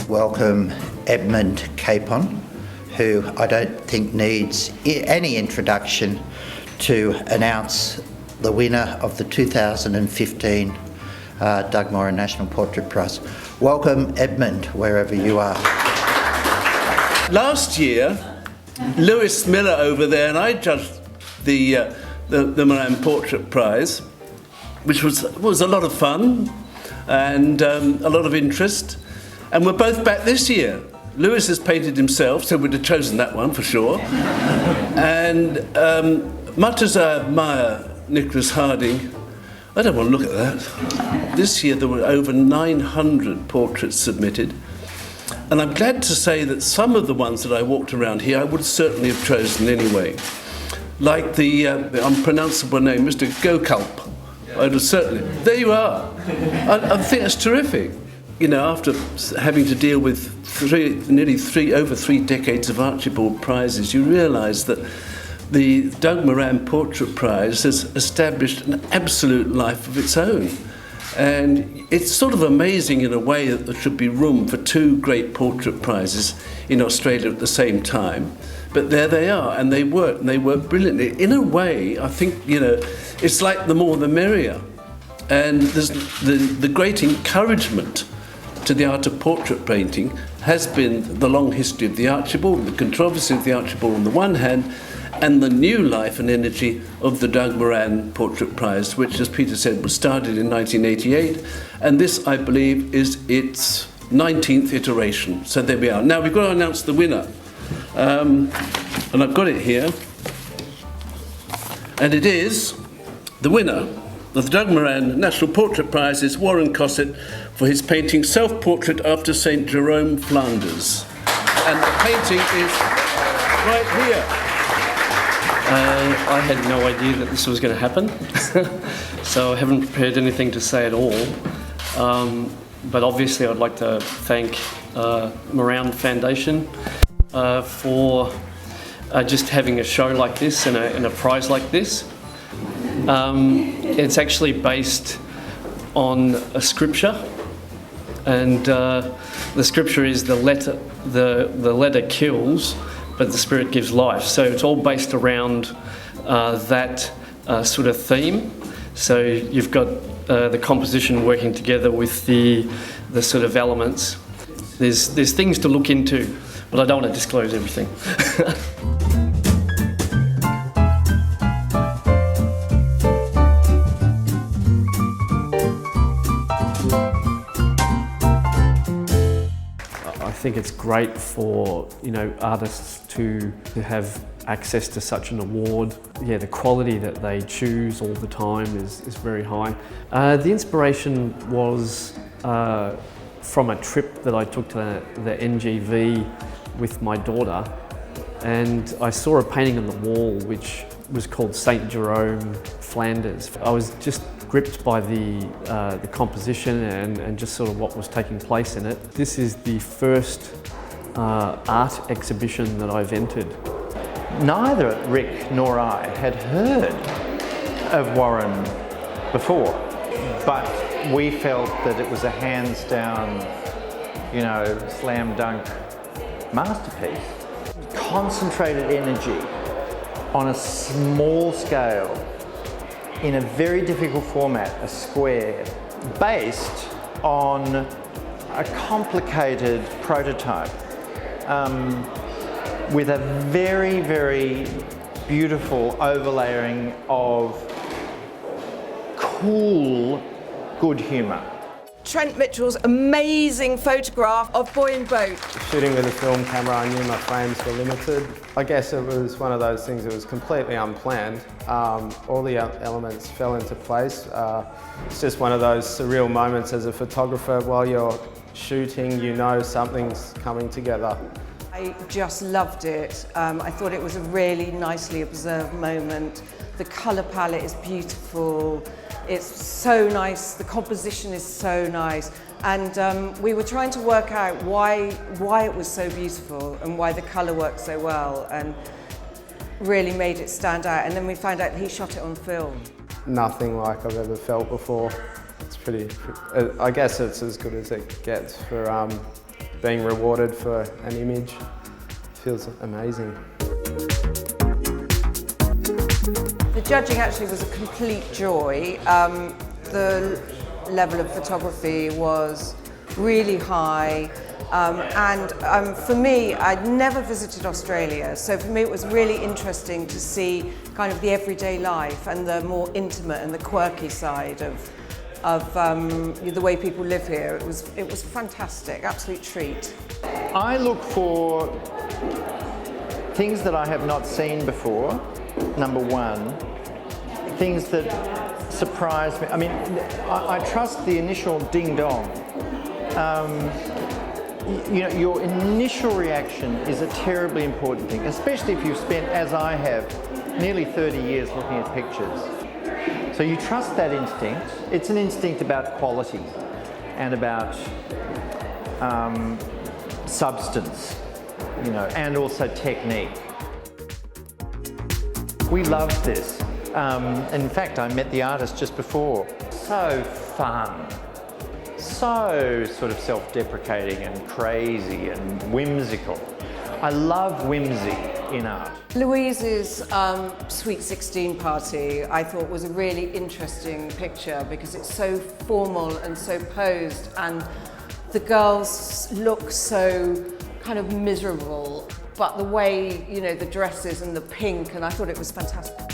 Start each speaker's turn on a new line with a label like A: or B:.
A: Welcome Edmund Capon, who I don't think needs any introduction to announce the winner of the 2015 Doug Moran National Portrait Prize. Welcome Edmund, wherever you are.
B: Last year, Lewis Miller over there and I judged the Moran Portrait Prize, which was a lot of fun and a lot of interest. And we're both back this year. Lewis has painted himself, so we'd have chosen that one for sure. And much as I admire Nicholas Harding, I don't want to look at that. This year there were over 900 portraits submitted. And I'm glad to say that some of the ones that I walked around here I would certainly have chosen anyway. Like the unpronounceable name, Mr. Gokalp. I'd have certainly. There you are. I think that's terrific. You know, after having to deal with over three decades of Archibald Prizes, you realise that the Doug Moran Portrait Prize has established an absolute life of its own. And it's sort of amazing in a way that there should be room for two great portrait prizes in Australia at the same time. But there they are, and they work brilliantly. In a way, I think, you know, it's like the more the merrier. And there's the great encouragement to the art of portrait painting has been the long history of the Archibald, the controversy of the Archibald on the one hand, and the new life and energy of the Doug Moran Portrait Prize, which, as Peter said, was started in 1988, and this, I believe, is its 19th iteration. So there we are. Now we've got to announce the winner, and I've got it here, and it is the winner of the Doug Moran National Portrait Prize is Warren Cossett for his painting Self-Portrait After St. Jerome, Flanders. And the painting is right here.
C: I had no idea that this was going to happen, so I haven't prepared anything to say at all. But obviously I'd like to thank Moran Foundation for just having a show like this and a prize like this. It's actually based on a scripture, and the scripture is the letter kills, but the spirit gives life. So it's all based around that sort of theme. So you've got the composition working together with the sort of elements. There's things to look into, but I don't want to disclose everything. I think it's great for, you know, artists to have access to such an award. Yeah, the quality that they choose all the time is very high. The inspiration was from a trip that I took to the NGV with my daughter, and I saw a painting on the wall which was called St. Jerome, Flanders. I was just gripped by the composition and just sort of what was taking place in it. This is the first art exhibition that I've entered.
D: Neither Rick nor I had heard of Warren before, but we felt that it was a hands down, you know, slam dunk masterpiece. Concentrated energy on a small scale in a very difficult format, a square, based on a complicated prototype with a very, very beautiful overlaying of cool, good humour.
E: Trent Mitchell's amazing photograph of Boy in Boat.
F: Shooting with a film camera, I knew my frames were limited. I guess it was one of those things that was completely unplanned. All the elements fell into place. It's just one of those surreal moments as a photographer. While you're shooting, you know something's coming together.
E: I just loved it. I thought it was a really nicely observed moment. The colour palette is beautiful. It's so nice, the composition is so nice, and we were trying to work out why it was so beautiful and why the colour worked so well, and really made it stand out. And then we found out that he shot it on film.
F: Nothing like I've ever felt before. It's I guess it's as good as it gets for being rewarded for an image. Feels amazing.
E: The judging actually was a complete joy. The level of photography was really high. For me, I'd never visited Australia, so for me it was really interesting to see kind of the everyday life and the more intimate and the quirky side of the way people live here. It was fantastic, absolute treat.
D: I look for things that I have not seen before, number one, things that surprise me. I mean, I trust the initial ding-dong. You know, your initial reaction is a terribly important thing, especially if you've spent, as I have, nearly 30 years looking at pictures. So you trust that instinct. It's an instinct about quality and about substance, you know, and also technique. We loved this. In fact, I met the artist just before. So fun. So sort of self-deprecating and crazy and whimsical. I love whimsy in art.
E: Louise's Sweet 16 party I thought was a really interesting picture because it's so formal and so posed, and the girls look so kind of miserable, but the way, you know, the dresses and the pink, and I thought it was fantastic.